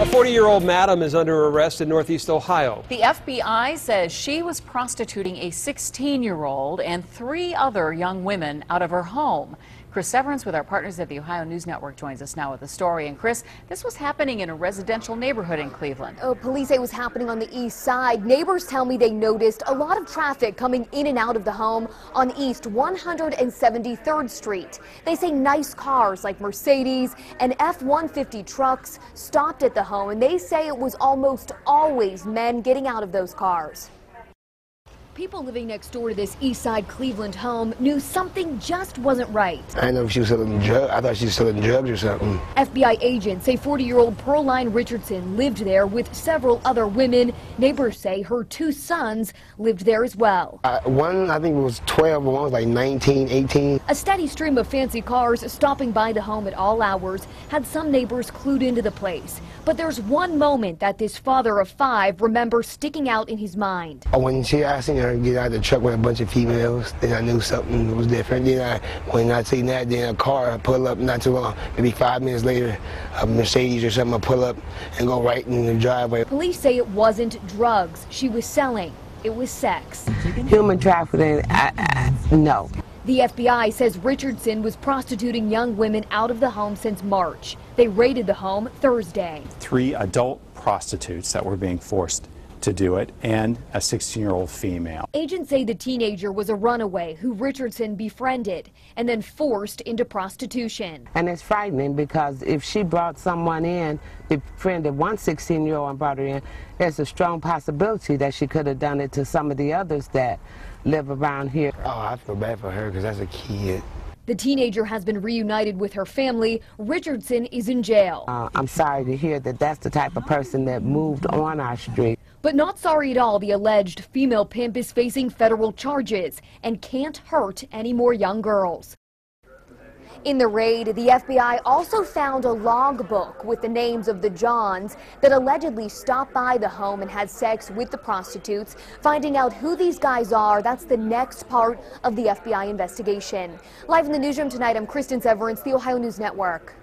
A 40-year-old madam is under arrest in Northeast Ohio. The FBI says she was prostituting a 16-year-old and 3 other young women out of her home. Chris Severance with our partners at the Ohio News Network joins us now with the story. And Chris, this was happening in a residential neighborhood in Cleveland. Police say it was happening on the east side. Neighbors tell me they noticed a lot of traffic coming in and out of the home on East 173rd Street. They say nice cars like Mercedes and F-150 trucks stopped at the home, and they say it was almost always men getting out of those cars. People living next door to this east side Cleveland home knew something just wasn't right. I didn't know if she was selling drugs. I thought she was selling drugs or something. FBI agents say 40-year-old Pearline Richardson lived there with several other women. Neighbors say her 2 sons lived there as well. One, I think, was 12, and one was like 19, 18. A steady stream of fancy cars stopping by the home at all hours had some neighbors clued into the place. But there's one moment that this father of 5 remembers sticking out in his mind. When she asked me to get out of the truck with a bunch of females, then I knew something was different. Then when I seen that, then a car pull up not too long, maybe 5 minutes later, a Mercedes or something pull up and go right in the driveway. Police say it wasn't drugs she was selling, it was sex. Human trafficking, no. The FBI says Richardson was prostituting young women out of the home since March. They raided the home Thursday. 3 adult prostitutes that were being forced to do it, and a 16-year-old female. Agents say the teenager was a runaway who Richardson befriended and then forced into prostitution. And it's frightening because if she brought someone in, befriended one 16-year-old and brought her in, there's a strong possibility that she could have done it to some of the others that live around here. Oh, I feel bad for her because that's a kid. The teenager has been reunited with her family. Richardson is in jail. I'm sorry to hear that that's the type of person that moved on our street. But not sorry at all, the alleged female pimp is facing federal charges and can't hurt any more young girls. In the raid, the FBI also found a logbook with the names of the Johns that allegedly stopped by the home and had sex with the prostitutes. Finding out who these guys are, that's the next part of the FBI investigation. Live in the newsroom tonight, I'm Kristen Severance, the Ohio News Network.